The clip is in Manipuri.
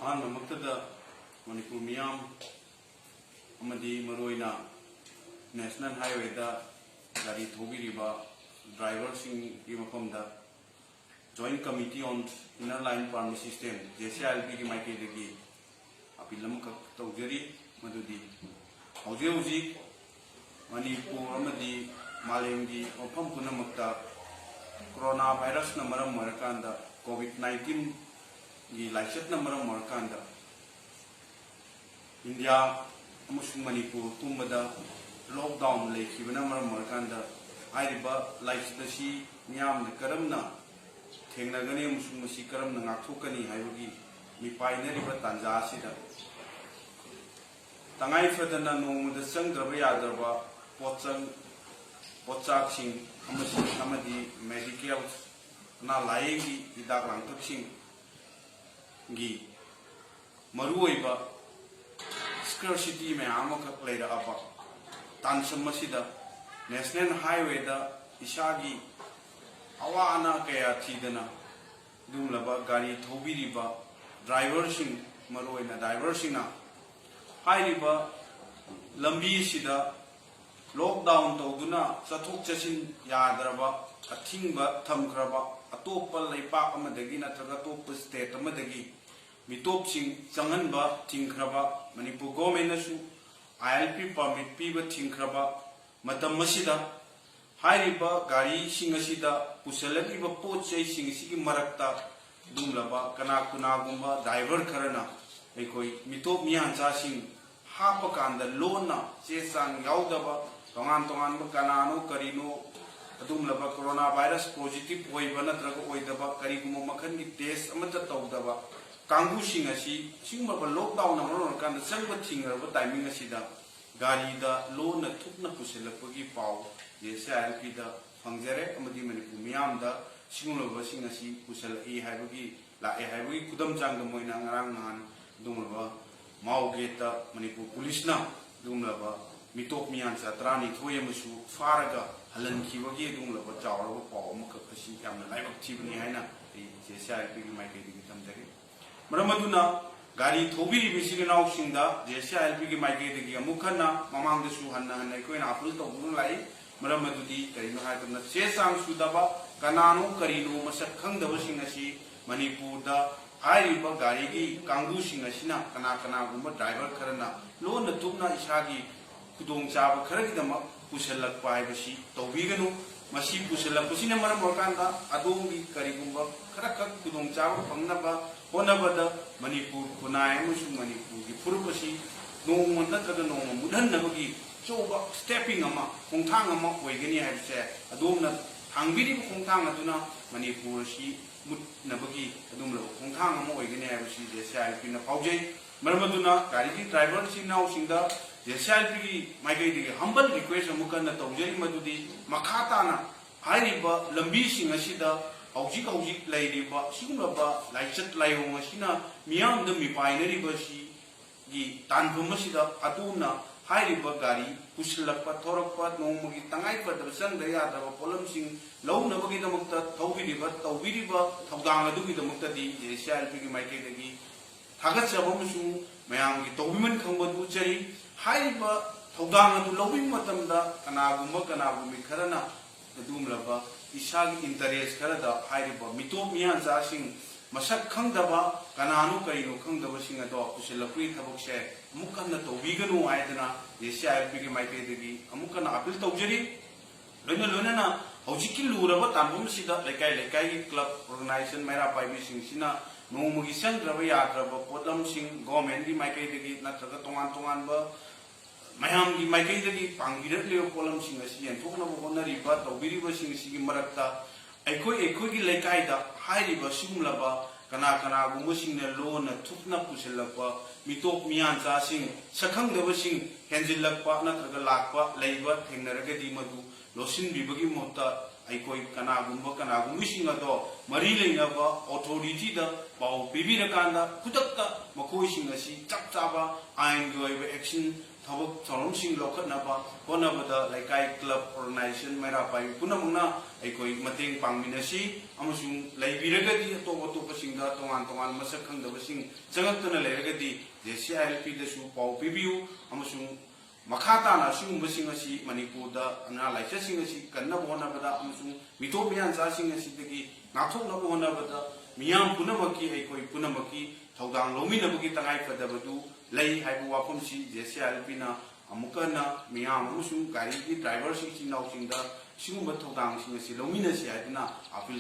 Maktada Manipur Miyam Amadi Maroina National Highway da Gari Thobi Riba Driver Sing Imapamda Joint Committee on Inner Line Permit System JCILP ki Maike Degi Apilam Taujari Madudi Hauji Manipur Amadi Malemgi Opam Punamakta Coronavirus Namaram Marakanda COVID-19 gi laichet na maram markanda India amusung Manipur tumbada lockdown lekhibana maram markanda airiba laichet si miyam na karamna thengnagani amusung masi karamna ngakthokani haibagi mipainariba tanja asida tangai fadana nongmada changdraba yadraba pochaksing amadi medical na layengi hidak langtaksing gi maruoiba scarcity me amaka player apa tansam masida national highway da isagi awa ana kaya thidana dumlaba gari thobiriba driver sing maruoina driver singna hairiba lambi sida lockdown tawduna chathok chasin yadraba athingba thamkraba atopa leipak amadagi natraga top state amadagi mitop sing changanba thingkraba Manipur government nasu ILP permit piba thingkraba matam masida hairiba gari sing asida pusalagiba pochai sing sigi marakta dumlaba kana kunagumba driver kharana ekoi mitop miyancha sing hapa kanda lona chesang yaudaba tongan kanano karino adumlaba coronavirus positive hoiba natraga oidaba kariguma makhan gi test amata tawdaba kangu sing asi singmaba lockdown amron kan changba thingraba timing asida gari da lona thupna pusilapagi pau JCILP da fangjare amadi Manipur miyam da singulaba sing asi pusal e haibagi la e haibagi kudam changda moina ngarang nan dumlaba maugeta Manipur police na dumlaba mitop miyan sa trani thoyamasu faraga halan kiwagi dumlaba chawraba paw amaka asi yamna laibak thibni haina JCILP gi maike gi tamjari maramaduna gari thobiri bisigi naw singda JCILP gi maike gi amukhanna mamangda su hanna koina apul tawbun lai maramadudi karino haidna chesang sudaba kanano karino masak khangdaba sing asi Manipur da hairiba gari gi kanggu sing asina kana gumba driver kharana lona tupna isagi kudong chaba kharagidama pusalakpa haibasi tawbiganu masi pusalakpasina maram orkanda adongi karigumba kharakak kudong chaba pangnaba honabada Manipur kunai amusung Manipur gi purpasi nongma natraga nongma mudhannabagi choba stepping ama khongthang ama oigani haibse adomna thangbiri khongthang aduna Manipur si mutnabagi adumla khongthang ama oigani haibasi JCILP na paujai maramaduna gari driver singnaw singda JCILP gi maike gi humble request amukana tawjari madudi makhata na hairiba lambi sing asida hauji lairiba singulaba laichat layong asina miyam da mipainari basi gi tanbum asida aduna hairiba gari pusilakpa thorakpa nongmagi tangai padaba sangda yadaba polam sing launabagi damakta tawbiriba thawdang adugi damakta di JCILP gi maike gi थागतचब मैम तौबीमन खंबदु चरी हाइबा थौदांग अदु लौबिंग मतमदा कनागुमी खरना अदुमलबा इसागी इंटरेस्ट खरदा हाइबा मितोप मियान जासिंग मसक खंगदबा कनानु करिनो खंगदबा सिंग अदो पुसिलपुई थबकसे अमुकन तौबीगनु आयदना JCILP की माइकेदगी अमुकन अपील तौजरी लोना हौजिकी लुरबा तांबम सिदा लेकाई क्लब ऑर्गेनाइजेशन मेरा पाइबी सिंग सिना नोंमुगी संग्रब याद्रब पोटलम सिंग गवर्नमेंट की माइकेदगी नत्रगा तोंगान मैम की माइकेदगी पांगिरले पोटलम सिंग असि एंथोकनब होनरिबा तौबिरिबा सिंग सिगी मरक्ता एखोई की लेकाइदा हाइरिबा सिंगलबा कना गुंबो सिंगने लोन थुपना पुसिलकपा मितोप मियान चा सिंग सखंगदब सिंग हेंजिलकपा नत्रगा लाकपा लेइबा थेंगनरगदि मदु लोसिन बिबगी मोता अखोई कनागुंबी सिंग अदो मरी लेनबा ऑथोरिटी दा पाव पिबिरकांदा खुदक्ता मखोई सिंग असि चप चाबा आइन गी ओइबा एक्शन ꯊꯕꯛ ꯊꯧꯔꯝꯁꯤꯡ ꯂꯧꯈꯠꯅꯕ ꯍꯣꯠꯅꯕꯗ ꯂꯩꯀꯥꯏ ꯀ꯭ꯂꯕ ꯑꯣꯔꯒꯅꯥꯏꯖꯦꯁꯟ ꯃꯩꯔꯥ ꯄꯥꯏꯕꯤ ꯄꯨꯝꯅꯃꯛꯅ ꯑꯩꯈꯣꯏ ꯃꯇꯦꯡ ꯄꯥꯡꯃꯤꯟꯅꯁꯤ ꯑꯃꯁꯨꯡ ꯂꯩꯕꯤꯔꯒꯗꯤ ꯑꯇꯣꯞꯄꯁꯤꯡꯗ ꯇꯣꯉꯥꯟ ꯇꯣꯉꯥꯟ ꯃꯁꯛ ꯈꯪꯗꯕꯁꯤꯡ ꯆꯪꯉꯛꯇꯨꯅ ꯂꯩꯔꯒꯗꯤ JCILPꯗꯁꯨ ꯄꯥꯎ ꯄꯤꯕꯤꯌꯨ ꯑꯃꯁꯨꯡ ꯃꯈꯥ ꯇꯥꯅ ꯑꯁꯤꯒꯨꯝꯕꯁꯤꯡ ꯑꯁꯤ ꯃꯅꯤꯄꯨꯔꯗ ꯑꯅꯥ ꯂꯥꯏꯆꯠꯁꯤꯡ ꯑꯁꯤ ꯀꯟꯅꯕ ꯍꯣꯠꯅꯕꯗ ꯑꯃꯁꯨꯡ ꯃꯤꯊꯣꯞ ꯃꯤꯌꯥꯟꯆꯥꯁꯤꯡ ꯑꯁꯤꯗꯒꯤ ꯉꯥꯛꯊꯣꯛꯅꯕ ꯍꯣꯠꯅꯕꯗ ꯃꯤꯌꯥꯝ ꯄꯨꯝꯅꯃꯛꯀꯤ ꯑꯩꯈꯣꯏ ꯄꯨꯝꯅꯃꯛꯀꯤ ꯊꯧꯗꯥꯡ ꯂꯧꯃꯤꯟꯅꯕꯒꯤ ꯇꯉꯥꯏꯐꯗꯕꯗꯨ ꯂꯩ ꯍꯥꯏꯕ ꯋꯥꯐꯝꯁꯤ JCILPꯅ ꯑꯃꯨꯛꯀ ꯍꯟꯅ ꯃꯤꯌꯥꯝ ꯑꯃꯁꯨꯡ ꯒꯥꯔꯤꯒꯤ ꯗ꯭ꯔꯥꯏꯚꯔꯁꯤꯡ ꯏꯆꯤꯟ ꯏꯅꯥꯎꯁꯤꯡꯗ ꯑꯁꯤꯒꯨꯝꯕ ꯊꯧꯗꯥꯡꯁꯤꯡ ꯑꯁꯤ ꯂꯧꯃꯤꯟꯅꯁꯤ ꯍꯥꯏꯗꯨꯅ ꯑꯄꯤꯜ